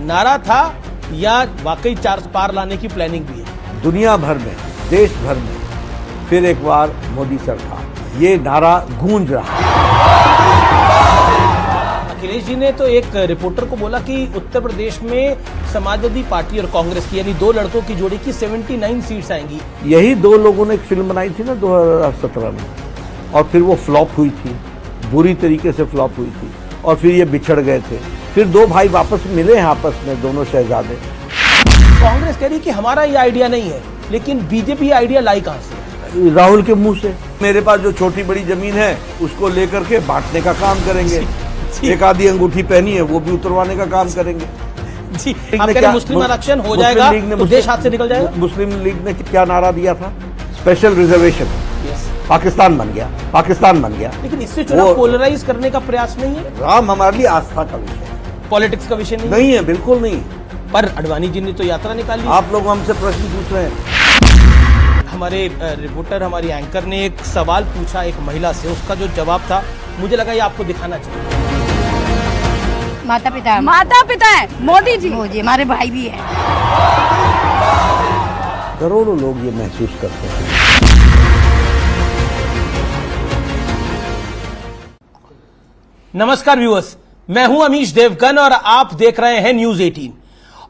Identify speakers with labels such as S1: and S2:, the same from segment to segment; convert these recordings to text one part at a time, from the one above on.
S1: नारा था या वाकई 400 पार लाने की प्लानिंग भी है?
S2: दुनिया भर में, देश भर में फिर एक बार मोदी सरकार, ये नारा गूंज रहा है।
S1: अखिलेश जी ने तो एक रिपोर्टर को बोला कि उत्तर प्रदेश में समाजवादी पार्टी और कांग्रेस की यानी दो लड़कों की जोड़ी की 79 सीट्स आएंगी।
S2: यही दो लोगों ने एक फिल्म बनाई थी ना 2017 में, और फिर वो फ्लॉप हुई थी, बुरी तरीके से फ्लॉप हुई थी, और फिर ये बिछड़ गए थे। फिर दो भाई वापस मिले हैं आपस में, दोनों शहजादे।
S1: कांग्रेस कह रही कि हमारा ये आइडिया नहीं है, लेकिन बीजेपी आइडिया लाई कहां से?
S2: राहुल के मुंह से। मेरे पास जो छोटी बड़ी जमीन है उसको लेकर के बांटने का काम करेंगे, एक आधी अंगूठी पहनी है वो भी उतरवाने का काम करेंगे।
S1: जी, आप कह रहे मुस्लिम आरक्षण हो जाएगा तो देश हाथ से निकल जाएगा।
S2: मुस्लिम लीग ने क्या नारा दिया था? स्पेशल रिजर्वेशन, पाकिस्तान बन गया, पाकिस्तान बन गया।
S1: लेकिन इससे चुनाव पोलराइज करने का प्रयास नहीं है।
S2: राम हमारे लिए आस्था का विषय है,
S1: पॉलिटिक्स का विषय
S2: नहीं है, बिल्कुल नहीं।
S1: पर अडवाणी जी ने तो यात्रा निकाली।
S2: आप लोग हमसे प्रश्न पूछ रहे हैं।
S1: हमारे रिपोर्टर, हमारी एंकर ने एक सवाल पूछा एक महिला से, उसका जो जवाब था मुझे लगा ये आपको दिखाना चाहिए।
S3: माता पिता,
S4: माता पिता है मोदी जी,
S3: मोदी हमारे भाई भी है।
S2: करोड़ों लोग ये महसूस करते हैं।
S1: नमस्कार व्यूअर्स, मैं हूं अमीश देवगन और आप देख रहे हैं न्यूज 18।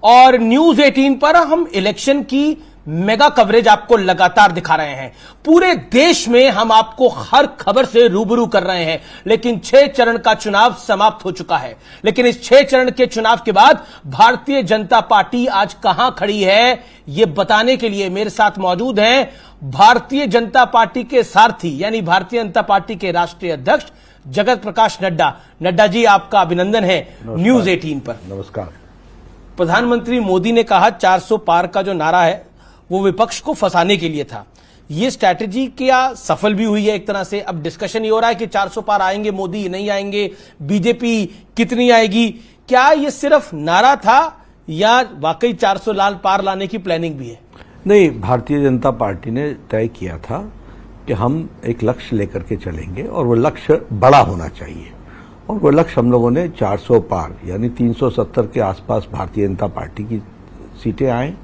S1: और न्यूज 18 पर हम इलेक्शन की मेगा कवरेज आपको लगातार दिखा रहे हैं। पूरे देश में हम आपको हर खबर से रूबरू कर रहे हैं। लेकिन 6 चरण का चुनाव समाप्त हो चुका है। लेकिन इस 6 चरण के चुनाव के बाद भारतीय जनता पार्टी आज कहां खड़ी है, यह बताने के लिए मेरे साथ मौजूद हैं भारतीय जनता पार्टी के सारथी यानी भारतीय जनता पार्टी के राष्ट्रीय अध्यक्ष जगत प्रकाश नड्डा। नड्डा जी, आपका अभिनंदन है न्यूज 18 पर।
S2: नमस्कार।
S1: प्रधानमंत्री मोदी ने कहा 400 पार का जो नारा है वो विपक्ष को फंसाने के लिए था। ये स्ट्रैटेजी क्या सफल भी हुई है एक तरह से? अब डिस्कशन ये हो रहा है कि 400 पार आएंगे मोदी, नहीं आएंगे, बीजेपी कितनी आएगी। क्या ये सिर्फ नारा था या वाकई 400 लाल पार लाने की प्लानिंग भी है?
S2: नहीं, भारतीय जनता पार्टी ने तय किया था कि हम एक लक्ष्य लेकर के चलेंगे और वो लक्ष्य बड़ा होना चाहिए, और वो लक्ष्य हम लोगों ने 400 पार यानी 370 के आसपास भारतीय जनता पार्टी की सीटें आए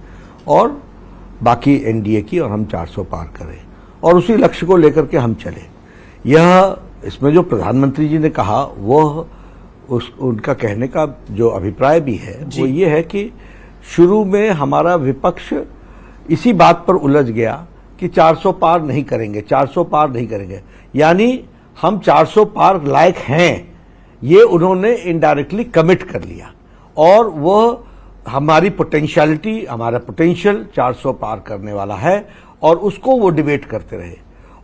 S2: और बाकी एनडीए की, और हम 400 पार करें और उसी लक्ष्य को लेकर के हम चले। यह इसमें जो प्रधानमंत्री जी ने कहा वह उनका कहने का जो अभिप्राय भी है वो ये है कि शुरू में हमारा विपक्ष इसी बात पर उलझ गया कि 400 पार नहीं करेंगे, 400 पार नहीं करेंगे, यानी हम 400 पार लायक हैं, ये उन्होंने इनडायरेक्टली कमिट कर लिया। और वह हमारी पोटेंशियलिटी, हमारा पोटेंशियल 400 पार करने वाला है, और उसको वो डिबेट करते रहे।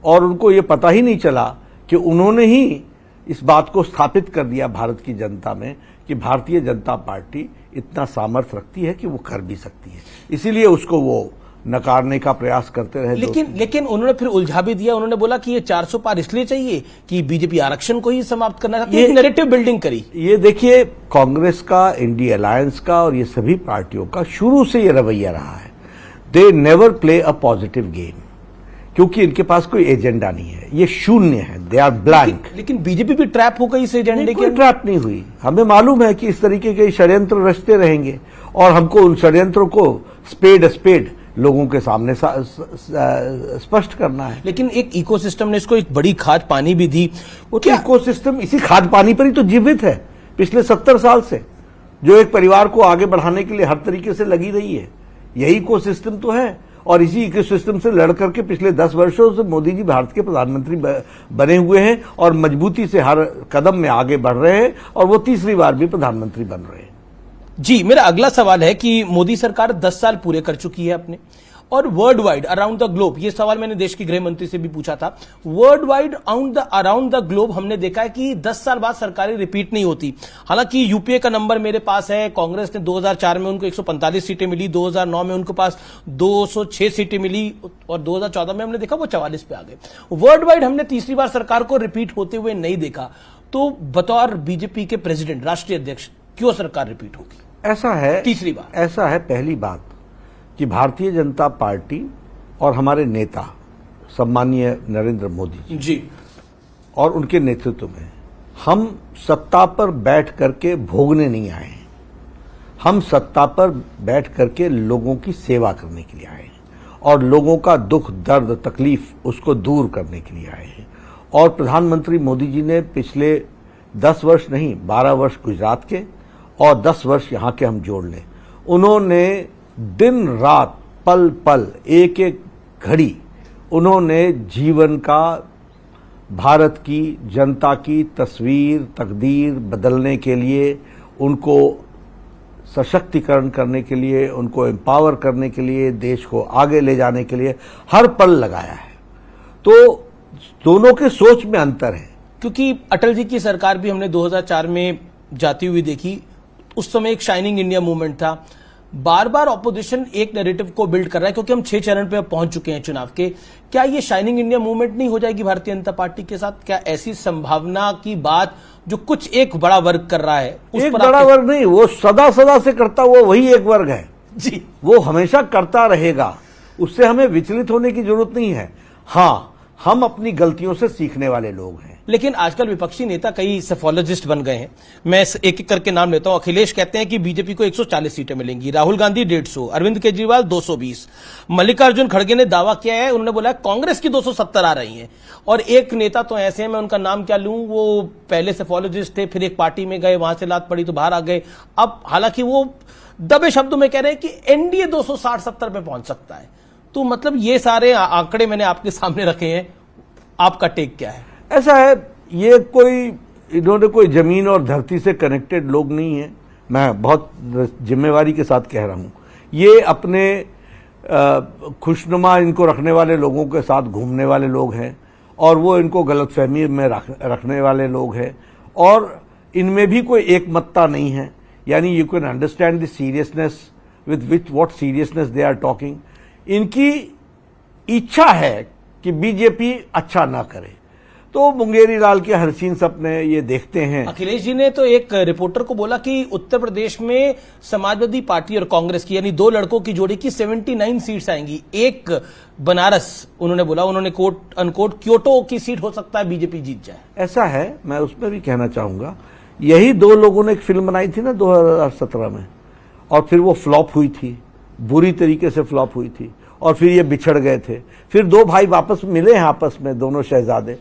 S2: और उनको ये पता ही नहीं चला कि उन्होंने ही इस बात को स्थापित कर दिया भारत की जनता में कि भारतीय जनता पार्टी इतना सामर्थ्य रखती है कि वो कर भी सकती है। इसीलिए उसको वो नकारने का प्रयास करते रहे।
S1: लेकिन उन्होंने फिर उलझा भी दिया। उन्होंने बोला कि ये 400 पार इसलिए चाहिए कि बीजेपी आरक्षण को ही समाप्त करना चाहती है। ये नैरेटिव बिल्डिंग करी।
S2: ये देखिए, कांग्रेस का, इंडिया अलायंस का और ये सभी पार्टियों का शुरू से ये रवैया रहा है, they never play a positive game, क्योंकि इनके पास कोई एजेंडा नहीं है, ये शून्य है, दे आर ब्लैंक।
S1: लेकिन बीजेपी भी ट्रैप हो गई इस एजेंडे के।
S2: ट्रैप नहीं हुई। हमें मालूम है कि इस तरीके के षड्यंत्र रचते रहेंगे और हमको उन षड्यंत्रों को स्पेड लोगों के सामने स्पष्ट करना है।
S1: लेकिन एक इकोसिस्टम ने इसको एक बड़ी खाद पानी भी दी।
S2: वो तो इकोसिस्टम इसी खाद पानी पर ही तो जीवित है पिछले 70 साल से, जो एक परिवार को आगे बढ़ाने के लिए हर तरीके से लगी रही है। यही इकोसिस्टम तो है, और इसी इकोसिस्टम से लड़ करके पिछले 10 वर्षों से मोदी जी भारत के प्रधानमंत्री बने हुए हैं और मजबूती से हर कदम में आगे बढ़ रहे हैं, और वो तीसरी बार भी प्रधानमंत्री बन रहे हैं।
S1: जी, मेरा अगला सवाल है कि मोदी सरकार 10 साल पूरे कर चुकी है अपने, और world wide around the globe, ये सवाल मैंने देश की गृह मंत्री से भी पूछा था, world wide around the globe हमने देखा है कि 10 साल बाद सरकारें रिपीट नहीं होती। हालांकि यूपीए का नंबर मेरे पास है, कांग्रेस ने 2004 में उनको 145 सीटें मिली, 2009 में उनके पास 206 सीटें मिली, और 2014 में हमने देखा वो 44 पे आ गए। वर्ल्ड वाइड हमने तीसरी बार सरकार को रिपीट होते हुए नहीं देखा। तो बतौर बीजेपी के प्रेसिडेंट, राष्ट्रीय अध्यक्ष, क्यों सरकार रिपीट होगी?
S2: ऐसा है,
S1: तीसरी बार
S2: ऐसा है, पहली बात कि भारतीय जनता पार्टी और हमारे नेता सम्मानीय नरेंद्र मोदी
S1: जी
S2: और उनके नेतृत्व में हम सत्ता पर बैठ करके भोगने नहीं आए हैं। हम सत्ता पर बैठ करके लोगों की सेवा करने के लिए आए हैं और लोगों का दुख दर्द तकलीफ उसको दूर करने के लिए आए हैं। और प्रधानमंत्री मोदी जी ने पिछले 10 वर्ष नहीं 12 वर्ष गुजरात के और 10 वर्ष यहाँ के हम जोड़ लें, उन्होंने दिन रात पल पल एक एक घड़ी उन्होंने जीवन का भारत की जनता की तस्वीर तकदीर बदलने के लिए, उनको सशक्तिकरण करने के लिए, उनको एम्पावर करने के लिए, देश को आगे ले जाने के लिए हर पल लगाया है। तो दोनों के सोच में अंतर है।
S1: क्योंकि अटल जी की सरकार भी हमने 2004 में जाती हुई देखी, उस समय एक शाइनिंग इंडिया मूवमेंट था। बार बार ऑपोजिशन एक नैरेटिव को बिल्ड कर रहा है, क्योंकि हम 6 चरण पे पहुंच चुके हैं चुनाव के। क्या ये शाइनिंग इंडिया मूवमेंट नहीं हो जाएगी भारतीय जनता पार्टी के साथ? क्या ऐसी संभावना की बात जो कुछ एक बड़ा वर्ग कर रहा है उस
S2: एक
S1: पर
S2: बड़ा वर्ग नहीं, वो सदा सदा से करता हुआ वही एक वर्ग है
S1: जी,
S2: वो हमेशा करता रहेगा, उससे हमें विचलित होने की जरूरत नहीं है। हाँ, हम अपनी गलतियों से सीखने वाले लोग हैं।
S1: लेकिन आजकल विपक्षी नेता कई सेफोलॉजिस्ट बन गए हैं। मैं एक एक करके नाम लेता हूं। अखिलेश कहते हैं कि बीजेपी को 140 सीटें मिलेंगी, राहुल गांधी 150, अरविंद केजरीवाल 220, मल्लिकार्जुन खड़गे ने दावा किया है, उन्होंने बोला कांग्रेस की 270 आ रही हैं। और एक नेता तो ऐसे हैं, मैं उनका नाम क्या लूं, वो पहले सेफोलॉजिस्ट थे, फिर एक पार्टी में गए, वहां से लात पड़ी तो बाहर आ गए। अब हालांकि वो दबे शब्दों में कह रहे हैं कि एनडीए 260-70 पे पहुंच सकता है। तो मतलब ये सारे आंकड़े मैंने आपके सामने रखे हैं, आपका टेक क्या है?
S2: ऐसा है, ये इन्होंने कोई जमीन और धरती से कनेक्टेड लोग नहीं है। मैं बहुत जिम्मेवारी के साथ कह रहा हूं, ये अपने खुशनुमा इनको रखने वाले लोगों के साथ घूमने वाले लोग हैं और वो इनको गलतफहमी में रखने वाले लोग हैं और इनमें भी कोई एकमतता नहीं है। यानी you can understand the seriousness with what seriousness they are talking. इनकी इच्छा है कि बीजेपी अच्छा ना करे, तो मुंगेरी लाल के हसीन सपने ये देखते हैं।
S1: अखिलेश जी ने तो एक रिपोर्टर को बोला कि उत्तर प्रदेश में समाजवादी पार्टी और कांग्रेस की यानी 2 लड़कों की जोड़ी की 79 सीट्स आएंगी, एक बनारस उन्होंने बोला, उन्होंने कोट अनकोट क्योटो की सीट हो सकता है बीजेपी जीत जाए।
S2: ऐसा है, मैं उसमें भी कहना चाहूंगा, यही 2 लोगों ने एक फिल्म बनाई थी ना 2017 में, और फिर वो फ्लॉप हुई थी, बुरी तरीके से फ्लॉप हुई थी, और फिर ये बिछड़ गए थे। फिर 2 भाई वापस मिले हैं आपस में, दोनों शहजादे।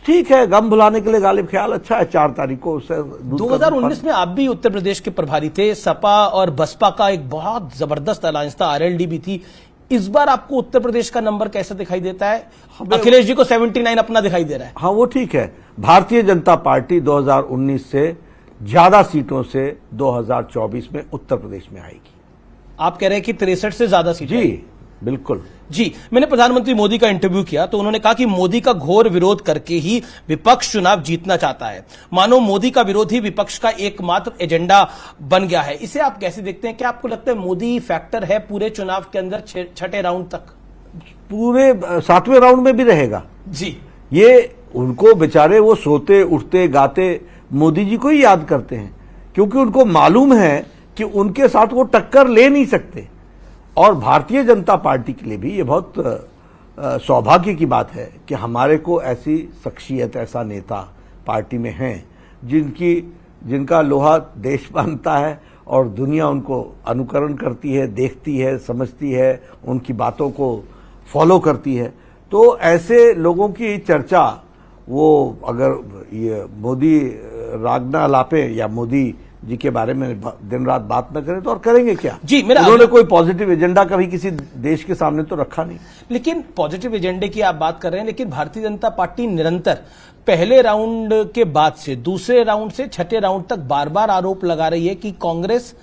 S2: ठीक है, गम भुलाने के लिए गालिब ख्याल अच्छा है। 4 तारीख को
S1: 2019 में आप भी उत्तर प्रदेश के प्रभारी थे, सपा और बसपा का एक बहुत जबरदस्त अलायंस था, आरएलडी भी थी। इस बार आपको उत्तर प्रदेश का नंबर कैसा दिखाई देता है? अखिलेश जी को 79 अपना दिखाई दे रहा है।
S2: हाँ, वो ठीक है। भारतीय जनता पार्टी 2019 से ज्यादा सीटों से 2024 में उत्तर प्रदेश में आएगी।
S1: आप कह रहे हैं कि 63 से ज्यादा सीटें?
S2: जी बिल्कुल
S1: जी। मैंने प्रधानमंत्री मोदी का इंटरव्यू किया तो उन्होंने कहा कि मोदी का घोर विरोध करके ही विपक्ष चुनाव जीतना चाहता है। मानो मोदी का विरोध ही विपक्ष का एकमात्र एजेंडा बन गया है। इसे आप कैसे देखते हैं? क्या आपको लगता है मोदी फैक्टर है पूरे चुनाव के अंदर 6ठे राउंड तक?
S2: पूरे 7वें राउंड में भी रहेगा
S1: जी।
S2: ये उनको बेचारे वो सोते उठते गाते मोदी जी को ही याद करते हैं, क्योंकि उनको मालूम है कि उनके साथ वो टक्कर ले नहीं सकते। और भारतीय जनता पार्टी के लिए भी ये बहुत सौभाग्य की बात है कि हमारे को ऐसी शख्सियत, ऐसा नेता पार्टी में हैं जिनका लोहा देश मानता है और दुनिया उनको अनुकरण करती है, देखती है, समझती है, उनकी बातों को फॉलो करती है। तो ऐसे लोगों की चर्चा, वो अगर ये मोदी रागना लापे या मोदी जी के बारे में दिन रात बात न करें तो और करेंगे क्या?
S1: जी,
S2: उन्होंने कोई पॉजिटिव एजेंडा कभी किसी देश के सामने तो रखा नहीं।
S1: लेकिन पॉजिटिव एजेंडे की आप बात कर रहे हैं, लेकिन भारतीय जनता पार्टी निरंतर पहले राउंड के बाद से दूसरे राउंड से 6ठे राउंड तक बार बार आरोप लगा रही है कि कांग्रेस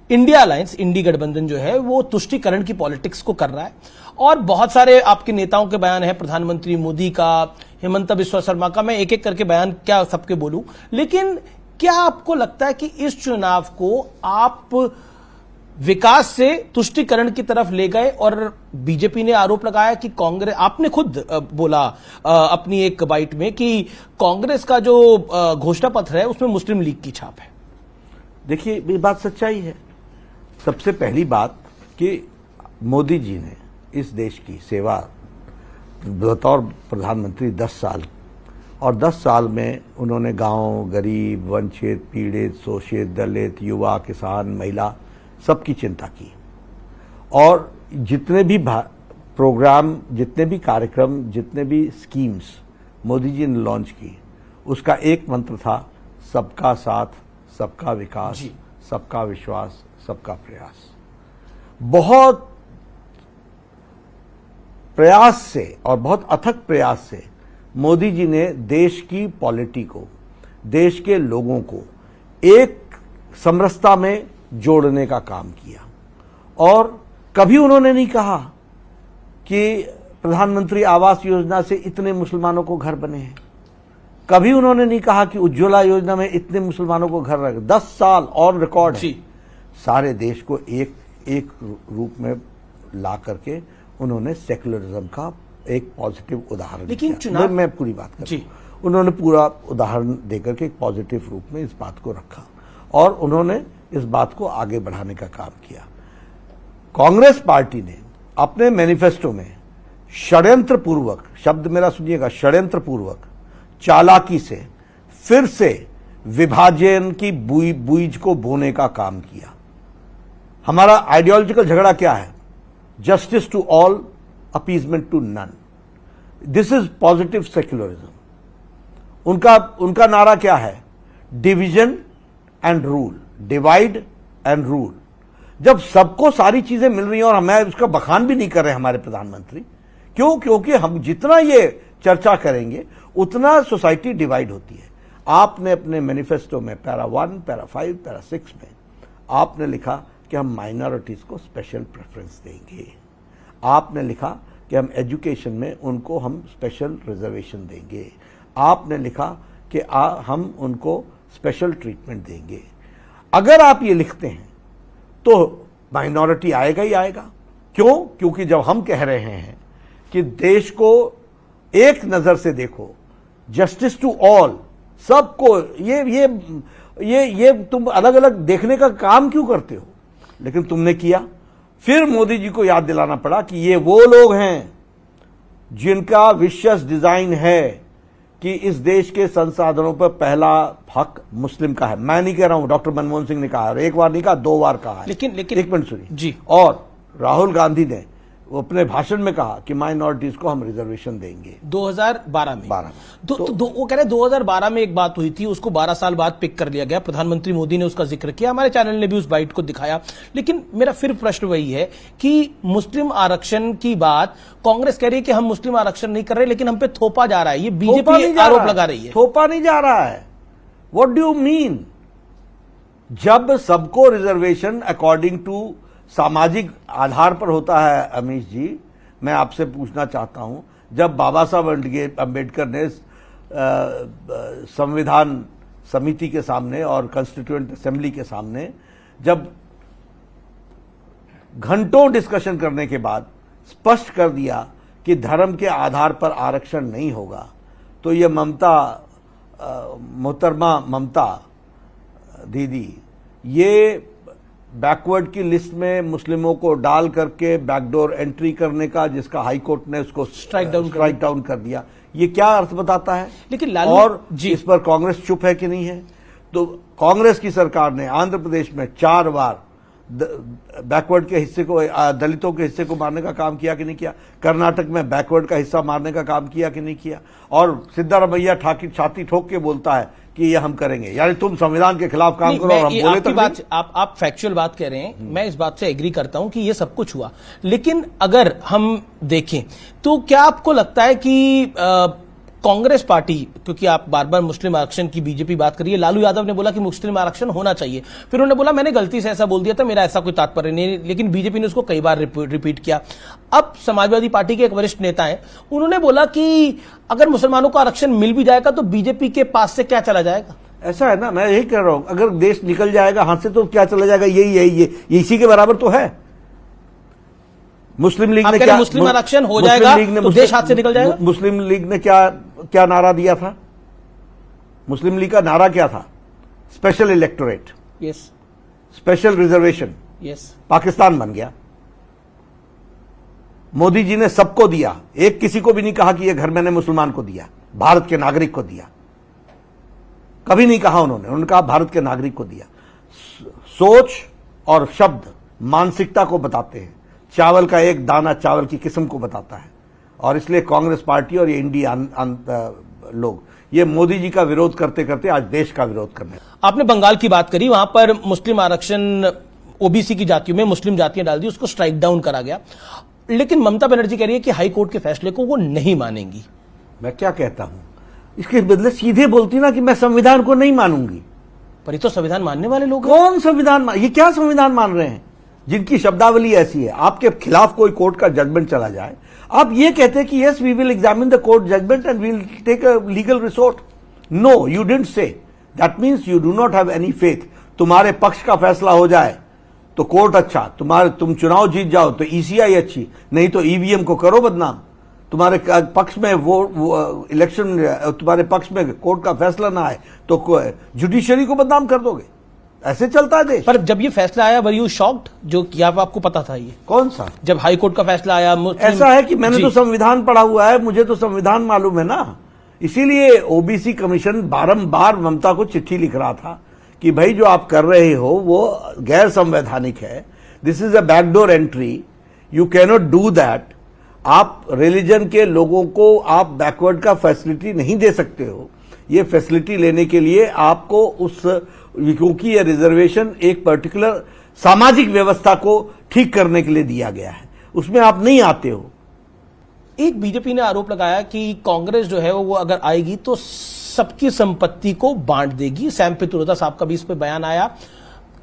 S1: इंडिया अलायंस, इंडी गठबंधन जो है वो तुष्टीकरण की पॉलिटिक्स को कर रहा है। और बहुत सारे आपके नेताओं के बयान है, प्रधानमंत्री मोदी का, हेमंत बिस्वा शर्मा का, मैं एक एक करके बयान क्या सबके बोलूं। लेकिन क्या आपको लगता है कि इस चुनाव को आप विकास से तुष्टीकरण की तरफ ले गए? और बीजेपी ने आरोप लगाया कि कांग्रेस, आपने खुद बोला अपनी एक बाइट में कि कांग्रेस का जो घोषणा पत्र है उसमें मुस्लिम लीग की छाप है।
S2: देखिए, ये बात सच्चाई है। सबसे पहली बात कि मोदी जी ने इस देश की सेवा बतौर प्रधानमंत्री 10 साल, और 10 साल में उन्होंने गांव, गरीब, वंचित, पीड़ित, शोषित, दलित, युवा, किसान, महिला सबकी चिंता की। और जितने भी प्रोग्राम, जितने भी कार्यक्रम, जितने भी स्कीम्स मोदी जी ने लॉन्च की, उसका एक मंत्र था, सबका साथ, सबका विकास, सबका विश्वास, सबका प्रयास। बहुत प्रयास से और बहुत अथक प्रयास से मोदी जी ने देश की पॉलिटी को, देश के लोगों को एक समरसता में जोड़ने का काम किया। और कभी उन्होंने नहीं कहा कि प्रधानमंत्री आवास योजना से इतने मुसलमानों को घर बने हैं। कभी उन्होंने नहीं कहा कि उज्ज्वला योजना में इतने मुसलमानों को घर लगे। 10 साल और रिकॉर्ड है। सारे देश को एक रूप में ला करके उन्होंने सेक्युलरिज्म का एक पॉजिटिव उदाहरण
S1: लेकिन
S2: दिया।
S1: चुनाव
S2: मैं पूरी बात कर रहा हूं। उन्होंने पूरा उदाहरण देकर के एक पॉजिटिव रूप में इस बात को रखा और उन्होंने इस बात को आगे बढ़ाने का काम किया। कांग्रेस पार्टी ने अपने मैनिफेस्टो में षड्यंत्र पूर्वक, शब्द मेरा सुनिएगा, षड्यंत्र पूर्वक, चालाकी से फिर से विभाजन की बीज को बोने का काम किया। हमारा आइडियोलॉजिकल झगड़ा क्या है? Justice to all, appeasement to none. This is positive secularism. उनका नारा क्या है? Division and rule, divide and rule. जब सबको सारी चीजें मिल रही हैं, और मैं उसका बखान भी नहीं कर रहे हमारे प्रधानमंत्री, क्यों? क्योंकि हम जितना ये चर्चा करेंगे उतना सोसाइटी डिवाइड होती है। आपने अपने मैनिफेस्टो में पैरा 1, पैरा 5, पैरा 6 में आपने लिखा कि हम माइनॉरिटीज को स्पेशल प्रेफरेंस देंगे। आपने लिखा कि हम एजुकेशन में उनको हम स्पेशल रिजर्वेशन देंगे। आपने लिखा कि हम उनको स्पेशल ट्रीटमेंट देंगे। अगर आप ये लिखते हैं तो माइनॉरिटी आएगा ही आएगा। क्यों? क्योंकि जब हम कह रहे हैं कि देश को एक नजर से देखो, जस्टिस टू ऑल, सबको, ये तुम अलग अलग देखने का काम क्यों करते हो? लेकिन तुमने किया। फिर मोदी जी को याद दिलाना पड़ा कि ये वो लोग हैं जिनका विशेष डिजाइन है कि इस देश के संसाधनों पर पहला हक मुस्लिम का है। मैं नहीं कह रहा हूं, डॉक्टर मनमोहन सिंह ने कहा, एक बार नहीं कहा, 2 बार कहा है।
S1: लेकिन
S2: एक मिनट सुनिए
S1: जी।
S2: और राहुल गांधी ने वो अपने भाषण में कहा कि माइनॉरिटीज को हम रिजर्वेशन देंगे
S1: 2012 में।
S2: 12
S1: वो कह रहे 2012 में एक बात हुई थी, उसको 12 साल बाद पिक कर लिया गया। प्रधानमंत्री मोदी ने उसका जिक्र किया, हमारे चैनल ने भी उस बाइट को दिखाया। लेकिन मेरा फिर प्रश्न वही है कि मुस्लिम आरक्षण की बात कांग्रेस कह रही है कि हम मुस्लिम आरक्षण नहीं कर रहे, लेकिन हम पे थोपा जा रहा है। ये बीजेपी आरोप लगा रही है।
S2: थोपा नहीं जा रहा है। What do you mean? जब सबको रिजर्वेशन अकॉर्डिंग टू सामाजिक आधार पर होता है, अमीश जी, मैं आपसे पूछना चाहता हूं, जब बाबा साहब अंबेडकर ने संविधान समिति के सामने और कॉन्स्टिट्यूएंट असेंबली के सामने जब घंटों डिस्कशन करने के बाद स्पष्ट कर दिया कि धर्म के आधार पर आरक्षण नहीं होगा, तो ये मोहतरमा ममता दीदी ये बैकवर्ड की लिस्ट में मुस्लिमों को डाल करके बैकडोर एंट्री करने का, जिसका हाई कोर्ट ने उसको स्ट्राइक डाउन कर दिया, ये क्या अर्थ बताता है?
S1: लेकिन
S2: और इस पर कांग्रेस चुप है कि नहीं है? तो कांग्रेस की सरकार ने आंध्र प्रदेश में 4 बार बैकवर्ड के हिस्से को, दलितों के हिस्से को मारने का काम किया कि नहीं किया? कर्नाटक में बैकवर्ड का हिस्सा मारने का काम किया कि नहीं किया? और सिद्धारमैया छाती ठोक के बोलता है कि ये हम करेंगे। यानी तुम संविधान के खिलाफ काम करो और हम बोले तो
S1: बात, आप फैक्चुअल बात कह रहे हैं, मैं इस बात से एग्री करता हूं कि ये सब कुछ हुआ। लेकिन अगर हम देखें तो क्या आपको लगता है कि कांग्रेस पार्टी, क्योंकि आप बार बार मुस्लिम आरक्षण की बीजेपी बात करिए, लालू यादव ने बोला कि मुस्लिम आरक्षण होना चाहिए, फिर उन्होंने बोला मैंने गलती से ऐसा बोल दिया था, मेरा ऐसा कोई तात्पर्य नहीं, लेकिन बीजेपी ने उसको कई बार रिपीट किया। अब समाजवादी पार्टी के एक वरिष्ठ नेता हैं, उन्होंने बोला कि अगर मुसलमानों को आरक्षण मिल भी जाएगा तो बीजेपी के पास से क्या चला जाएगा?
S2: ऐसा है ना, मैं यही कह रहा हूं, अगर देश निकल जाएगा हाथ से तो क्या चला जाएगा? यही इसी के बराबर तो है। मुस्लिम लीग ने क्या,
S1: मुस्लिम आरक्षण हो जाएगा तो देश हाथ से निकल जाएगा?
S2: मुस्लिम लीग ने क्या नारा दिया था? मुस्लिम लीग का नारा क्या था? Special electorate,
S1: yes,
S2: special reservation,
S1: yes.
S2: Pakistan बन गया। मोदी जी ने सबको दिया, एक किसी को भी नहीं कहा कि यह घर मैंने मुसलमान को दिया, भारत के नागरिक को दिया, कभी नहीं कहा उन्होंने कहा भारत के नागरिक को दिया। सोच और शब्द मानसिकता को बताते हैं। चावल का एक दाना चावल की किस्म को बताता है। और इसलिए कांग्रेस पार्टी और ये इंडिया लोग ये मोदी जी का विरोध करते करते आज देश का विरोध करने।
S1: आपने बंगाल की बात करी, वहां पर मुस्लिम आरक्षण ओबीसी की जातियों में मुस्लिम जातियां डाल दी, उसको स्ट्राइक डाउन करा गया। लेकिन ममता बनर्जी कह रही है कि हाई कोर्ट के फैसले को वो नहीं मानेंगी।
S2: मैं क्या कहता हूं, इसके बदले सीधे बोलती ना कि मैं संविधान को नहीं मानूंगी।
S1: पर ये तो संविधान मानने वाले लोग हैं।
S2: कौन संविधान ये क्या संविधान मान रहे हैं जिनकी शब्दावली ऐसी है? आपके खिलाफ कोई कोर्ट का जजमेंट चला जाए, आप ये कहते हैं कि yes we will examine the court judgement and we will take a legal resort. No, you didn't say. That means you do not have any faith. तुम्हारे पक्ष का फैसला हो जाए तो कोर्ट अच्छा, तुम चुनाव जीत जाओ तो ईसीआई अच्छी, नहीं तो ईवीएम को करो बदनाम। तुम्हारे पक्ष में वो इलेक्शन, तुम्हारे पक्ष में कोर्ट का फैसला ना आए तो जुडिशरी को बदनाम कर दोगे। ऐसे चलता है देश।
S1: पर जब ये फैसला आया, वर यू शॉक्ड? जो किया आपको पता था ये?
S2: कौन सा?
S1: जब हाई कोर्ट का फैसला आया।
S2: ऐसा है कि मैंने तो संविधान पढ़ा हुआ है, मुझे तो संविधान मालूम है ना। इसीलिए ओबीसी कमीशन बारंबार ममता को चिट्ठी लिख रहा था कि भाई जो आप कर रहे हो वो गैर संवैधानिक है। This is a backdoor entry, you cannot do that. आप रिलीजन के लोगों को आप बैकवर्ड का फैसिलिटी नहीं दे सकते हो। ये फैसिलिटी लेने के लिए आपको क्योंकि ये रिजर्वेशन एक पर्टिकुलर सामाजिक व्यवस्था को ठीक करने के लिए दिया गया है, उसमें आप नहीं आते हो।
S1: एक बीजेपी ने आरोप लगाया कि कांग्रेस जो है वो अगर आएगी तो सबकी संपत्ति को बांट देगी। सैम पित्रोदा साहब का भी इस पर बयान आया।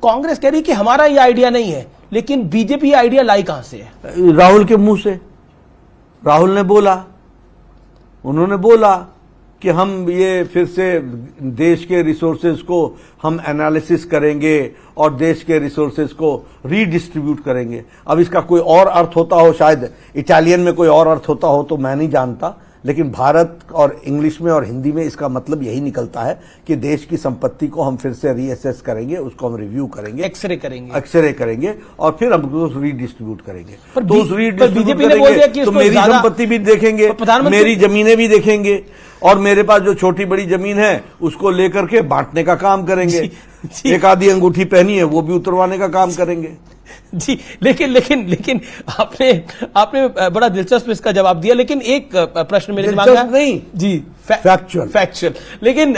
S1: कांग्रेस कह रही कि हमारा ये आइडिया नहीं है, लेकिन बीजेपी ये आइडिया लाई कहां से है?
S2: राहुल के मुंह से। राहुल ने बोला, उन्होंने बोला कि हम ये फिर से देश के रिसोर्सेज को हम एनालिसिस करेंगे और देश के रिसोर्सेज को रीडिस्ट्रीब्यूट करेंगे। अब इसका कोई और अर्थ होता हो, शायद इटालियन में कोई और अर्थ होता हो तो मैं नहीं जानता, लेकिन भारत और इंग्लिश में और हिंदी में इसका मतलब यही निकलता है कि देश की संपत्ति को हम फिर से रीअसेस करेंगे, उसको हम रिव्यू करेंगे, एक्सरे करेंगे और फिर हम उसको रीडिस्ट्रीब्यूट करेंगे। तो उस रीडिस्ट्रीब्यूट करेंगे तो मेरी संपत्ति भी देखेंगे, मेरी जमीनें भी देखेंगे और मेरे पास जो छोटी बड़ी जमीन है उसको लेकर के बांटने का काम करेंगे। एक आधी अंगूठी पहनी है वो भी उतरवाने का काम करेंगे।
S1: जी, लेकिन आपने बड़ा दिलचस्प इसका जवाब दिया। लेकिन एक प्रश्न मेरे दिमाग में
S2: नहीं जी, फैक्चुअल।
S1: लेकिन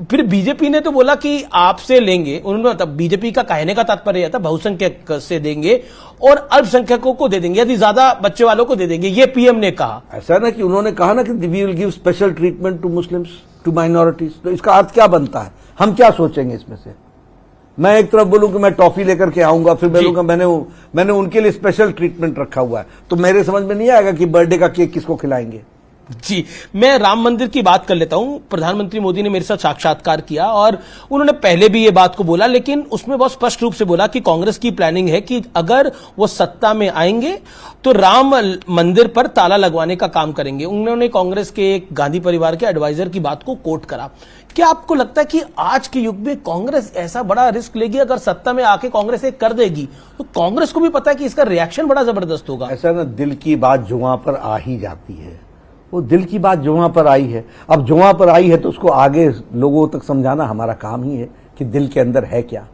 S1: फिर बीजेपी ने तो बोला कि आपसे लेंगे। उन्होंने मतलब बीजेपी का कहने का तात्पर्य था बहुसंख्यक से देंगे और अल्पसंख्यकों को दे देंगे, यदि ज्यादा बच्चे वालों को दे देंगे, ये पीएम ने कहा।
S2: ऐसा ना कि उन्होंने कहा ना कि we will give special treatment to Muslims, to minorities. तो इसका अर्थ क्या बनता है? हम क्या सोचेंगे इसमें से? मैं एक तरफ बोलूं कि मैं टॉफी लेकर के आऊंगा, फिर बोलूंगा मैंने उनके लिए स्पेशल ट्रीटमेंट रखा हुआ है, तो मेरे समझ में नहीं आएगा कि बर्थडे का केक किसको खिलाएंगे।
S1: जी, मैं राम मंदिर की बात कर लेता हूं। प्रधानमंत्री मोदी ने मेरे साथ साक्षात्कार किया और उन्होंने पहले भी ये बात को बोला, लेकिन उसमें बहुत स्पष्ट रूप से बोला कि कांग्रेस की प्लानिंग है कि अगर वो सत्ता में आएंगे तो राम मंदिर पर ताला लगवाने का काम करेंगे। उन्होंने कांग्रेस के एक गांधी परिवार के एडवाइजर की बात को कोट करा। क्या आपको लगता है कि आज के युग में कांग्रेस ऐसा बड़ा रिस्क लेगी? अगर सत्ता में आके कांग्रेस एक कर देगी तो कांग्रेस को भी पता है कि इसका रिएक्शन बड़ा जबरदस्त होगा।
S2: ऐसा ना, दिल की बात जुआ पर आ ही जाती है। वो दिल की बात जुआ पर आई है, अब जुआ पर आई है तो उसको आगे लोगों तक समझाना हमारा काम ही है कि दिल के अंदर है क्या।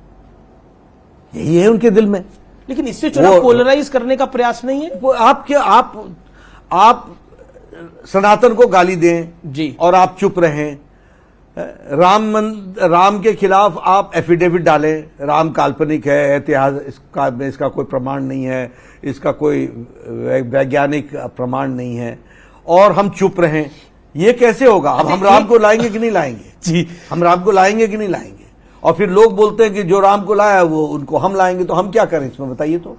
S2: यही है उनके दिल में।
S1: लेकिन इससे चुनाव पोलराइज करने का प्रयास नहीं है।
S2: वो आप सनातन को गाली दें
S1: जी
S2: और आप चुप रहें। राम के खिलाफ आप एफिडेविट डालें, राम काल्पनिक है, इतिहास इसका कोई प्रमाण नहीं है, इसका कोई वैज्ञानिक प्रमाण नहीं है, और हम चुप रहें। ये कैसे होगा? अब हम राम को लाएंगे कि नहीं लाएंगे?
S1: जी, हम
S2: राम को लाएंगे कि नहीं लाएंगे? और फिर लोग बोलते हैं कि जो राम को लाया वो उनको हम लाएंगे, तो हम क्या करें इसमें बताइए? तो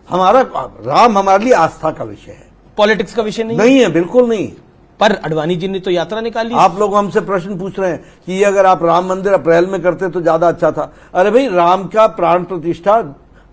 S2: राम हमारे लिए आस्था का विषय है,
S1: पॉलिटिक्स का विषय
S2: नहीं है, बिल्कुल नहीं।
S1: पर अडवाणी जी ने तो यात्रा निकाली।
S2: आप लोग हमसे प्रश्न पूछ रहे हैं कि ये अगर आप राम मंदिर अप्रैल में करते तो ज्यादा अच्छा था। अरे भाई, राम का प्राण प्रतिष्ठा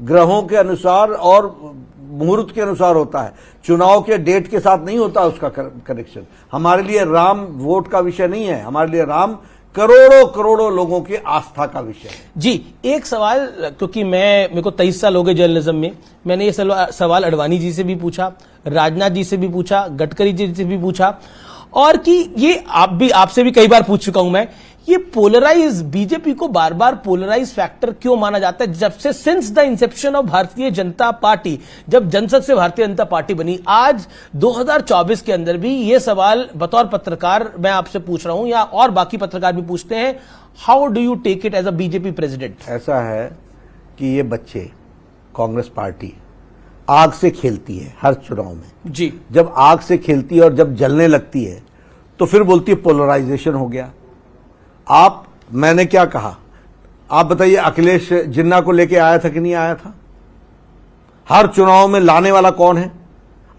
S2: ग्रहों के अनुसार और मुहूर्त के अनुसार होता है, चुनाव के डेट के साथ नहीं होता उसका कनेक्शन। हमारे लिए राम वोट का विषय नहीं है, हमारे लिए राम करोड़ों लोगों के आस्था का विषय है।
S1: जी, एक सवाल, क्योंकि मेरे को 23 साल हो गए जर्नलिज्म में, मैंने ये सवाल अडवाणी जी से भी पूछा, राजनाथ जी से भी पूछा, गडकरी जी से भी पूछा, और कि ये आपसे भी कई बार पूछ चुका हूं मैं ये पोलराइज बीजेपी को बार बार पोलराइज फैक्टर क्यों माना जाता है? जब से since the Inception of Bharatiya Janata party, जब जनसंघ से भारतीय जनता पार्टी बनी, आज 2024 के अंदर भी ये सवाल बतौर पत्रकार मैं आपसे पूछ रहा हूं या और बाकी पत्रकार भी पूछते हैं, how do you take it as a BJP president?
S2: ऐसा है कि ये बच्चे, कांग्रेस पार्टी आग से खेलती है हर चुनाव में
S1: जी।
S2: जब आग से खेलती है और जब जलने लगती है तो फिर बोलती है पोलराइजेशन हो गया। मैंने क्या कहा, आप बताइए, अखिलेश जिन्ना को लेके आया था कि नहीं आया था? हर चुनाव में लाने वाला कौन है?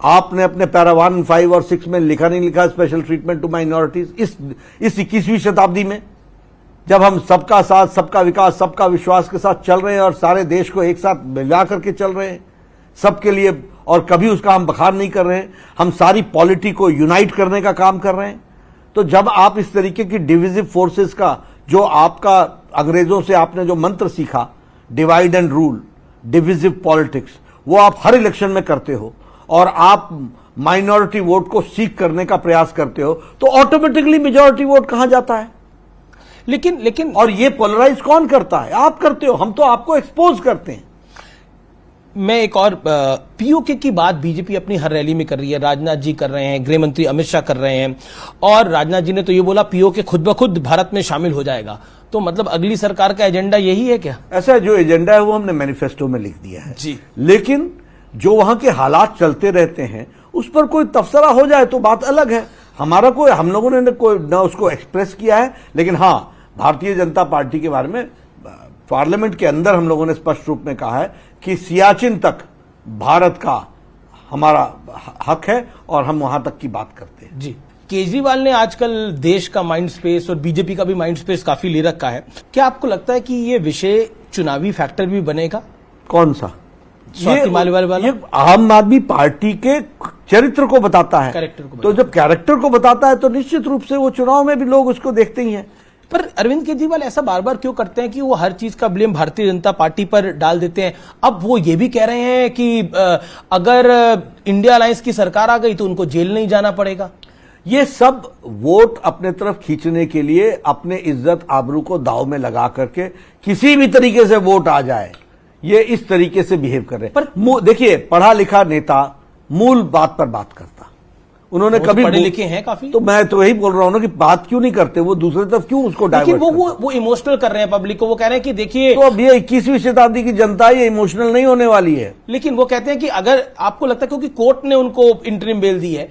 S2: आपने अपने पैरा 1, 5 और 6 में लिखा नहीं लिखा स्पेशल ट्रीटमेंट टू माइनॉरिटीज? इस 21वीं शताब्दी में जब हम सबका साथ, सबका विकास, सबका विश्वास के साथ चल रहे हैं और सारे देश को एक साथ मिला करके चल रहे हैं सबके लिए, और कभी उसका हम बखान नहीं कर रहे हैं, हम सारी पॉलिटी को यूनाइट करने का काम कर रहे हैं, तो जब आप इस तरीके की डिविजिव फोर्सेस का, जो आपका अंग्रेजों से आपने जो मंत्र सीखा, divide and rule, divisive politics, वो आप हर इलेक्शन में करते हो और आप माइनॉरिटी वोट को सीख करने का प्रयास करते हो, तो ऑटोमेटिकली मेजॉरिटी वोट कहां जाता है?
S1: लेकिन
S2: और ये पोलराइज कौन करता है? आप करते हो, हम तो आपको एक्सपोज करते हैं।
S1: मैं एक और पीओके की बात बीजेपी अपनी हर रैली में कर रही है, राजनाथ जी कर रहे हैं, गृह मंत्री अमित शाह कर रहे हैं, और राजनाथ जी ने तो ये बोला पीओके खुद ब खुद भारत में शामिल हो जाएगा। तो मतलब अगली सरकार का एजेंडा यही है क्या?
S2: ऐसा जो एजेंडा है वो हमने मैनिफेस्टो में लिख दिया है
S1: जी।
S2: लेकिन जो वहां के हालात चलते रहते हैं उस पर कोई तबसरा हो जाए तो बात अलग है। हम लोगों ने न उसको एक्सप्रेस किया है, लेकिन हाँ, भारतीय जनता पार्टी के बारे में पार्लियामेंट के अंदर हम लोगों ने स्पष्ट रूप में कहा है कि सियाचिन तक भारत का हमारा हक है और हम वहां तक की बात करते हैं।
S1: जी। केजरीवाल ने आजकल देश का माइंड स्पेस और बीजेपी का भी माइंड स्पेस काफी ले रखा है। क्या आपको लगता है कि ये विषय चुनावी फैक्टर भी बनेगा?
S2: कौन सा?
S1: स्वाति मालिवाल वाला?
S2: ये आम आदमी पार्टी के चरित्र को बताता है,
S1: कैरेक्टर को
S2: तो जब कैरेक्टर को बताता है तो निश्चित रूप से वो चुनाव में भी लोग उसको देखते ही हैं।
S1: पर अरविंद केजरीवाल ऐसा बार बार क्यों करते हैं कि वो हर चीज का ब्लेम भारतीय जनता पार्टी पर डाल देते हैं? अब वो ये भी कह रहे हैं कि अगर इंडिया अलायंस की सरकार आ गई तो उनको जेल नहीं जाना पड़ेगा।
S2: ये सब वोट अपने तरफ खींचने के लिए, अपने इज्जत आबरू को दांव में लगा करके किसी भी तरीके से वोट आ जाए, ये इस तरीके से बिहेव कर रहे हैं। पर देखिए, पढ़ा लिखा नेता मूल बात पर बात करता, उन्होंने कभी
S1: पढ़े लिखे हैं काफी,
S2: तो मैं तो वही बोल रहा हूं ना कि बात क्यों नहीं करते, वो दूसरी तरफ क्यों उसको डाइवर्ट करते?
S1: लेकिन वो इमोशनल कर रहे हैं पब्लिक को। वो कह रहे हैं कि देखिए,
S2: तो अब ये 21वीं शताब्दी की जनता ये इमोशनल नहीं होने वाली है।
S1: लेकिन वो कहते हैं कि अगर आपको लगता है, क्योंकि कोर्ट ने उनको इंटरिम बेल दी है,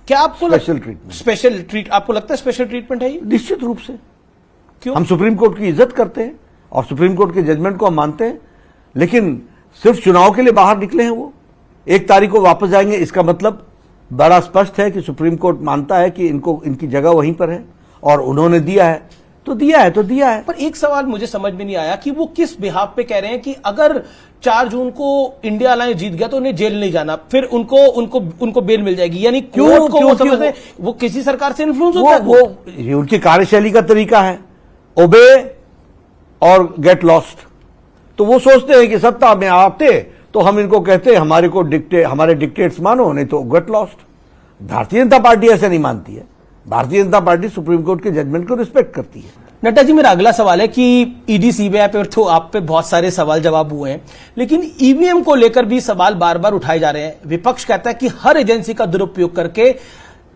S1: क्या आपको आपको लगता है स्पेशल ट्रीटमेंट है ये?
S2: निश्चित रूप से।
S1: क्यों?
S2: हम सुप्रीम कोर्ट की इज्जत करते हैं और सुप्रीम कोर्ट के जजमेंट को हम मानते हैं, लेकिन सिर्फ चुनाव के लिए बाहर निकले हैं वो। 1 तारीख को वापस जाएंगे, इसका मतलब बड़ा स्पष्ट है कि सुप्रीम कोर्ट मानता है कि इनकी जगह वहीं पर है और उन्होंने दिया है तो दिया है।
S1: पर एक सवाल मुझे समझ में नहीं आया कि वो किस बिहाफ पे कह रहे हैं कि अगर 4 जून को इंडिया अलायंस जीत गया तो उन्हें जेल नहीं जाना, फिर उनको बेल मिल जाएगी। यानी कोर्ट को वो समझते हैं वो किसी सरकार से इन्फ्लुएंस होता है।
S2: ये उनकी कार्यशैली का तरीका है, ओबे और गेट लॉस्ट। तो वो सोचते हैं कि सत्ता में आते तो हम इनको कहते हैं हमारे डिक्टेट्स मानो, नहीं तो get lost. Bharatiya Janata party ऐसे नहीं मानती है। Bharatiya Janata party supreme court के जजमेंट को रिस्पेक्ट करती है।
S1: नड्डा जी, मेरा अगला सवाल है कि ईडी सीबीआई पे तो आप पे बहुत सारे सवाल जवाब हुए हैं, लेकिन ईवीएम को लेकर भी सवाल बार बार उठाए जा रहे हैं। विपक्ष कहता है कि हर एजेंसी का दुरुपयोग करके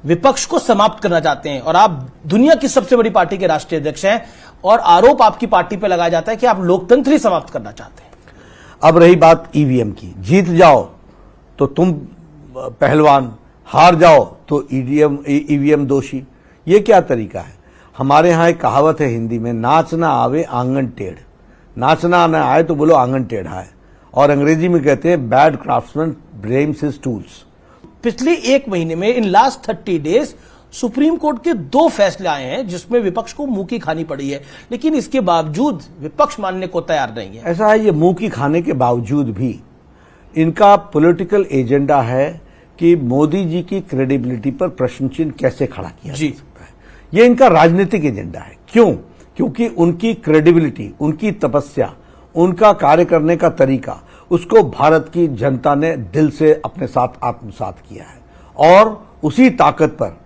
S1: विपक्ष को समाप्त करना चाहते हैं, और आप दुनिया की सबसे बड़ी पार्टी के राष्ट्रीय अध्यक्ष हैं, और आरोप आपकी पार्टी पर लगाया जाता है कि आप लोकतंत्र ही समाप्त करना चाहते हैं।
S2: अब रही बात ईवीएम की, जीत जाओ तो तुम पहलवान, हार जाओ तो ईवीएम दोषी। ये क्या तरीका है? हमारे यहां एक कहावत है हिंदी में, नाच ना आवे आंगन टेढ़। नाचना ना आए तो बोलो आंगन टेढ़ा है, और अंग्रेजी में कहते हैं bad craftsman blames his tools.
S1: पिछले 1 महीने में, in last 30 days, supreme court के 2 फैसले आए हैं जिसमें विपक्ष को मुंह की खानी पड़ी है, लेकिन इसके बावजूद विपक्ष मानने को तैयार नहीं है।
S2: ऐसा है, ये मुंह की खाने के बावजूद भी इनका पॉलिटिकल एजेंडा है कि मोदी जी की क्रेडिबिलिटी पर प्रश्न चिन्ह कैसे खड़ा किया जा सकता है। ये इनका राजनीतिक एजेंडा है। क्यों? क्योंकि उनकी क्रेडिबिलिटी, उनकी तपस्या, उनका कार्य करने का तरीका, उसको भारत की जनता ने दिल से अपने साथ आत्मसात किया है, और उसी ताकत पर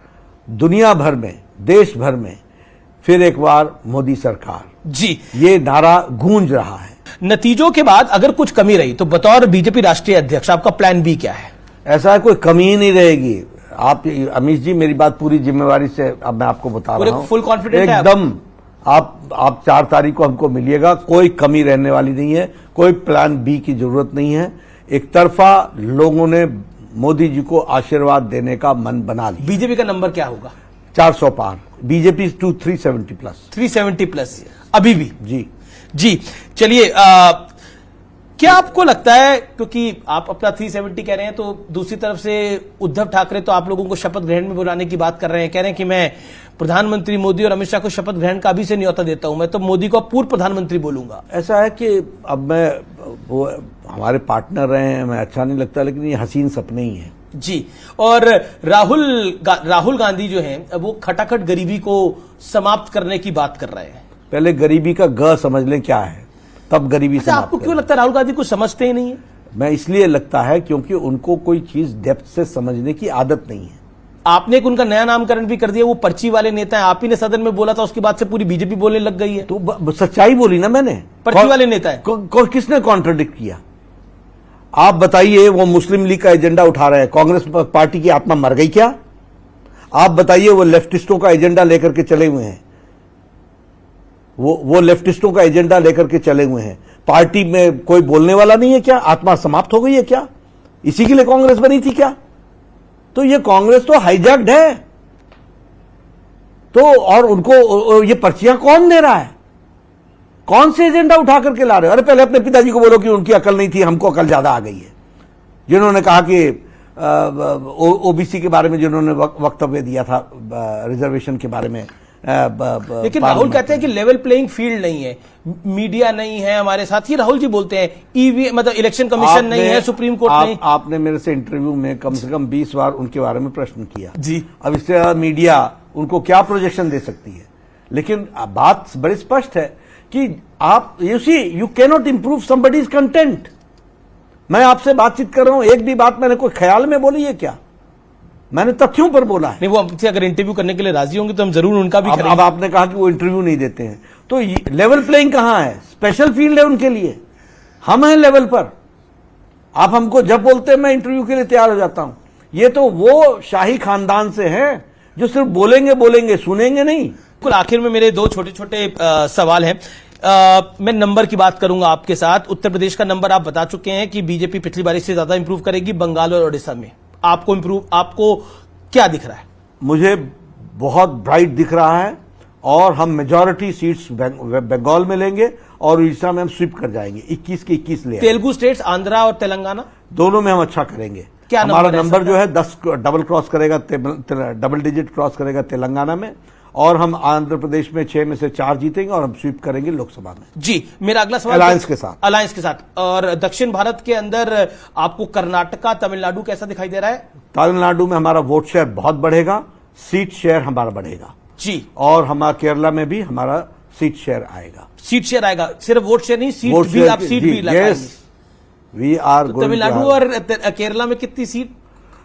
S2: दुनिया भर में, देश भर में फिर एक बार मोदी सरकार,
S1: जी,
S2: ये नारा गूंज रहा है।
S1: नतीजों के बाद अगर कुछ कमी रही तो बतौर बीजेपी राष्ट्रीय अध्यक्ष आपका प्लान बी क्या है?
S2: ऐसा है, कोई कमी ही नहीं रहेगी। आप अमित जी, मेरी बात पूरी जिम्मेवारी से अब मैं आपको बता रहा हूं,
S1: फुल कॉन्फिडेंट है
S2: एकदम। आप 4 तारीख को हमको मिलिएगा, कोई कमी रहने वाली नहीं है, कोई प्लान बी की जरूरत नहीं है। एक तरफा लोगों ने मोदी जी को आशीर्वाद देने का मन बना लिया।
S1: बीजेपी का नंबर क्या होगा?
S2: 400 पार, बीजेपी टू 370 प्लस।
S1: 370 प्लस अभी भी?
S2: जी।
S1: चलिए, क्या आपको लगता है, क्योंकि आप अपना 370 कह रहे हैं, तो दूसरी तरफ से उद्धव ठाकरे तो आप लोगों को शपथ ग्रहण में बुलाने की बात कर रहे हैं, कह रहे हैं कि मैं प्रधानमंत्री मोदी और अमित शाह को शपथ ग्रहण का अभी से न्योता देता हूं, मैं तो मोदी को पूर्व प्रधानमंत्री बोलूंगा।
S2: ऐसा है कि अब मैं, वो हमारे पार्टनर रहे हैं, हमें अच्छा नहीं लगता, लेकिन ये हसीन सपने ही हैं।
S1: जी, और राहुल गांधी जो हैं वो खटाखट गरीबी को समाप्त करने की बात कर रहे हैं।
S2: पहले गरीबी का ग समझ लें क्या है, तब गरीबी समाप्त
S1: आपको क्यों लगता है राहुल गांधी कुछ समझते ही नहीं है?
S2: मैं इसलिए लगता है क्योंकि उनको कोई चीज डेप्थ से समझने की आदत नहीं है।
S1: आपने एक उनका नया नामकरण भी कर दिया, वो पर्ची वाले नेता है, आप ही ने सदन में बोला था, उसके बाद से पूरी बीजेपी बोलने लग गई है।
S2: तो सच्चाई बोली ना मैंने।
S1: पर्ची वाले नेता है।
S2: किसने कॉन्ट्रडिक्ट किया? आप बताइए, वो मुस्लिम लीग का एजेंडा उठा रहे हैं, कांग्रेस पार्टी की आत्मा मर गई क्या? आप बताइए, वो लेफ्टिस्टों का एजेंडा लेकर के चले हुए हैं, वो लेफ्टिस्टों का एजेंडा लेकर के चले हुए हैं। पार्टी में कोई बोलने वाला नहीं है क्या? आत्मा समाप्त हो गई है क्या? इसी के लिए कांग्रेस बनी थी क्या? तो ये कांग्रेस तो हाईजैक्ड है। तो और उनको ये पर्चियां कौन दे रहा है? कौन से एजेंडा उठा करके ला रहे हो? अरे पहले अपने पिताजी को बोलो कि उनकी अकल नहीं थी, हमको अकल ज्यादा आ गई है। जिन्होंने कहा कि ओबीसी के बारे में जिन्होंने वक्तव्य दिया था, रिजर्वेशन के बारे में,
S1: लेकिन राहुल कहते हैं कि लेवल प्लेइंग फील्ड नहीं है, मीडिया नहीं है हमारे साथ, ये राहुल जी बोलते हैं। ईवी मतलब इलेक्शन कमीशन नहीं है, सुप्रीम कोर्ट नहीं।
S2: आपने मेरे से इंटरव्यू में कम से कम 20 बार उनके बारे में प्रश्न किया
S1: जी।
S2: अब इससे मीडिया उनको क्या प्रोजेक्शन दे सकती है? लेकिन बात बड़ी स्पष्ट है कि आप you can not improve somebody's content. मैं आपसे बातचीत कर रहा हूं, एक भी बात मैंने कोई ख्याल में बोली है क्या? मैंने तथ्यों पर बोला है।
S1: नहीं, वो हमसे अगर इंटरव्यू करने के लिए राजी होंगे तो हम जरूर उनका भी करेंगे।
S2: अब आपने कहा कि वो इंटरव्यू नहीं देते हैं, तो लेवल प्लेइंग कहां है? स्पेशल फील्ड है उनके लिए, हम हैं लेवल पर। आप हमको जब बोलते हैं मैं इंटरव्यू के लिए तैयार हो जाता हूं। ये तो वो शाही खानदान से हैं जो सिर्फ बोलेंगे, सुनेंगे नहीं।
S1: कुल आखिर में मेरे 2 छोटे छोटे सवाल हैं। मैं नंबर की बात करूंगा आपके साथ। उत्तर प्रदेश का नंबर आप बता चुके हैं कि बीजेपी पिछली बार से ज्यादा इंप्रूव करेगी। बंगाल और ओडिशा में आपको क्या दिख रहा है?
S2: मुझे बहुत ब्राइट दिख रहा है, और हम मेजॉरिटी सीट्स बंगाल में लेंगे और उड़ीसा में हम स्वीप कर जाएंगे। 21 के 21 ले।
S1: तेलुगु स्टेट्स, आंध्रा और तेलंगाना,
S2: दोनों में हम अच्छा करेंगे।
S1: क्या
S2: हमारा नंबर जो है 10 डबल क्रॉस करेगा, डबल डिजिट क्रॉस करेगा तेलंगाना में, और हम आंध्र प्रदेश में 6 में से 4 जीतेंगे और हम स्वीप करेंगे लोकसभा में।
S1: जी, मेरा अगला सवाल
S2: अलायंस के साथ।
S1: और दक्षिण भारत के अंदर आपको कर्नाटका, तमिलनाडु कैसा दिखाई दे रहा है?
S2: तमिलनाडु में हमारा वोट शेयर बहुत बढ़ेगा, सीट शेयर हमारा बढ़ेगा
S1: जी,
S2: और हमारा केरला में भी हमारा सीट शेयर आएगा।
S1: सीट शेयर आएगा, सिर्फ वोट शेयर नहीं, सीट भी, आप सीट भी लगाएंगे।
S2: We are going.
S1: तमिलनाडु और केरला में कितनी सीट?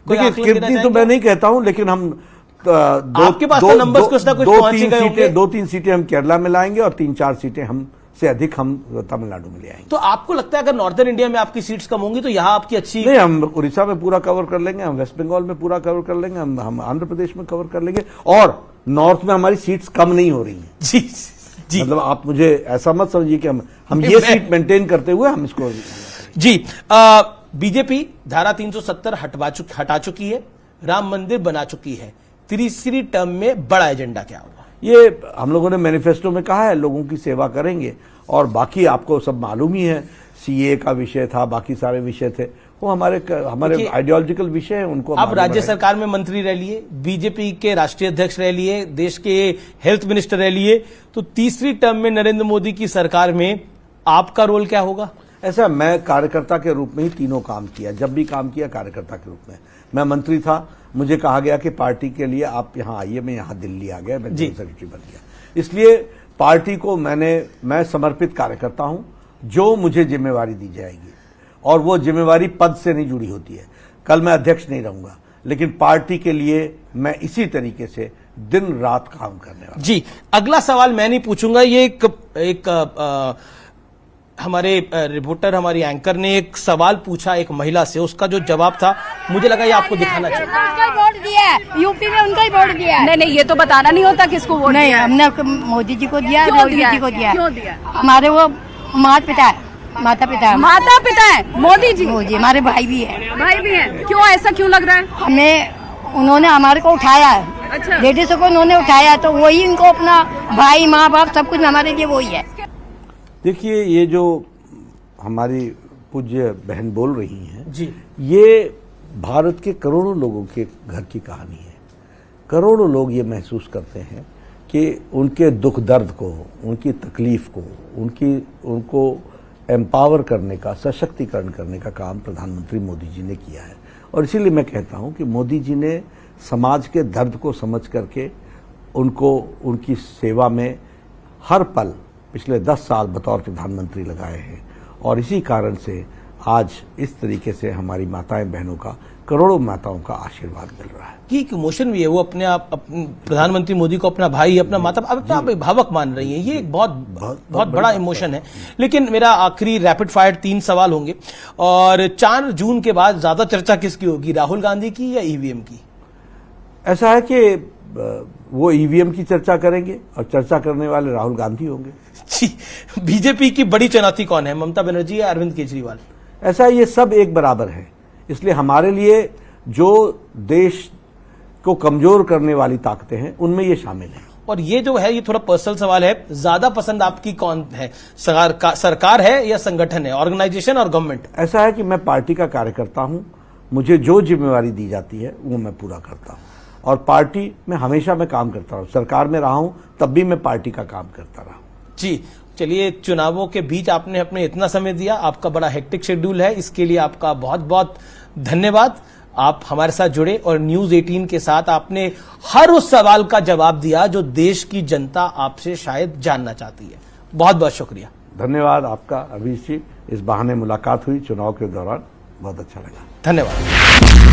S2: कितनी तो मैं नहीं कहता हूं, लेकिन हम
S1: आपके पास तो नंबर्स कुछ ना कुछ पहुंच गए होंगे।
S2: 2-3 सीटें हम केरला में लाएंगे और 3-4 सीटें हमसे अधिक हम तमिलनाडु में ले आएंगे।
S1: तो आपको लगता है अगर नॉर्दर्न इंडिया में आपकी सीट्स कम होंगी तो यहां आपकी अच्छी
S2: नहीं, हम उड़ीसा में पूरा कवर कर लेंगे, हम वेस्ट बंगाल में पूरा कवर कर लेंगे, हम आंध्र प्रदेश में कवर कर लेंगे, और नॉर्थ में हमारी सीट्स कम नहीं हो रही हैं।
S1: जी,
S2: मतलब आप मुझे ऐसा मत समझिए कि हम ये सीट मेंटेन करते हुए हम इसको
S1: जी। बीजेपी धारा 370 हटा चुकी है, राम मंदिर बना चुकी है। तीसरी टर्म में बड़ा एजेंडा क्या होगा?
S2: ये हम लोगों ने मैनिफेस्टो में कहा है, लोगों की सेवा करेंगे, और बाकी आपको सब मालूम ही है, सीए का विषय था, बाकी सारे विषय थे, वो हमारे आइडियोलॉजिकल विषय है, उनको
S1: आप राज्य सरकार में मंत्री रह लिए, बीजेपी के राष्ट्रीय अध्यक्ष रह लिए, देश के हेल्थ मिनिस्टर रह लिए, तो तीसरी टर्म में नरेंद्र मोदी की सरकार में आपका रोल क्या होगा?
S2: ऐसा, मैं कार्यकर्ता के रूप में ही तीनों काम किया। जब भी काम किया कार्यकर्ता के रूप में। मैं मंत्री था, मुझे कहा गया कि पार्टी के लिए आप यहां आइए, मैं यहां दिल्ली आ गया, मैं जनरल सेक्रेटरी बन गया। इसलिए पार्टी को मैं समर्पित कार्यकर्ता हूं, जो मुझे जिम्मेवारी दी जाएगी, और वो जिम्मेवारी पद से नहीं जुड़ी होती है। कल मैं अध्यक्ष नहीं रहूंगा, लेकिन पार्टी के लिए मैं इसी तरीके से दिन रात काम करने वाला।
S1: जी, अगला सवाल मैं नहीं पूछूंगा। ये एक हमारे रिपोर्टर, हमारी एंकर ने एक सवाल पूछा एक महिला से, उसका जो जवाब था मुझे लगा ये आपको दिखाना चाहिए।
S3: उनका ही वोट दिया है, यूपी में उनका ही वोट दिया है।
S4: नहीं नहीं, ये तो बताना नहीं होता किसको वोट
S3: नहीं,
S4: दिया है।
S3: हमने मोदी जी को दिया,
S4: क्यों
S3: मोदी
S4: दिया
S3: जी को दिया।
S4: क्यों दिया?
S3: हमारे वो माता पिता है, माता पिता है।
S4: माता पिता है मोदी जी,
S3: मोदी हमारे भाई भी है।
S4: भाई भी है। क्यों, ऐसा क्यों लग रहा है?
S3: हमें उन्होंने हमारे को उठाया है,
S4: अच्छा।
S3: लेडीज को उन्होंने उठाया, तो वही इनको अपना भाई माँ बाप सब कुछ हमारे लिए वही है।
S2: देखिए, ये जो हमारी पूज्य बहन बोल रही हैं
S1: जी,
S2: ये भारत के करोड़ों लोगों के घर की कहानी है। करोड़ों लोग ये महसूस करते हैं कि उनके दुख दर्द को, उनकी तकलीफ को, उनको एम्पावर करने का, सशक्तिकरण करने का काम प्रधानमंत्री मोदी जी ने किया है। और इसीलिए मैं कहता हूं कि मोदी जी ने समाज के दर्द को समझ करके उनको उनकी सेवा में हर पल पिछले 10 साल बतौर प्रधानमंत्री लगाए हैं। और इसी कारण से आज इस तरीके से हमारी माताएं बहनों का, करोड़ों माताओं का आशीर्वाद मिल रहा है।
S1: कि एक इमोशन भी है, वो अपने आप प्रधानमंत्री मोदी को अपना भाई, अपना माता, अपना अभिभावक मान रही है। ये एक बहुत बड़ा इमोशन है। लेकिन मेरा आखिरी रैपिड फायर 3 सवाल होंगे, और 4 जून के बाद ज्यादा चर्चा किसकी होगी, राहुल गांधी की या ईवीएम की?
S2: ऐसा है कि वो ईवीएम की चर्चा करेंगे और चर्चा करने वाले राहुल गांधी होंगे।
S1: जी, बीजेपी की बड़ी चुनौती कौन है, ममता बनर्जी या अरविंद केजरीवाल?
S2: ऐसा ये सब एक बराबर है। इसलिए हमारे लिए जो देश को कमजोर करने वाली ताकतें हैं उनमें ये शामिल है।
S1: और ये जो है, ये थोड़ा पर्सनल सवाल है, ज्यादा पसंद आपकी कौन है, सरकार है या संगठन है, ऑर्गेनाइजेशन और गवर्नमेंट?
S2: ऐसा है कि मैं पार्टी का कार्यकर्ता हूं, मुझे जो जिम्मेवारी दी जाती है वो मैं पूरा करता हूं, और पार्टी में हमेशा मैं काम करता हूं। सरकार में रहा हूं तब भी मैं पार्टी का काम करता रहा।
S1: जी, चलिए, चुनावों के बीच आपने अपने इतना समय दिया, आपका बड़ा हेक्टिक शेड्यूल है, इसके लिए आपका बहुत बहुत धन्यवाद। आप हमारे साथ जुड़े और न्यूज 18 के साथ आपने हर उस सवाल का जवाब दिया जो देश की जनता आपसे शायद जानना चाहती है। बहुत बहुत शुक्रिया।
S2: धन्यवाद आपका अभिषेक जी। इस बहाने मुलाकात हुई चुनाव के दौरान, बहुत अच्छा लगा।
S1: धन्यवाद।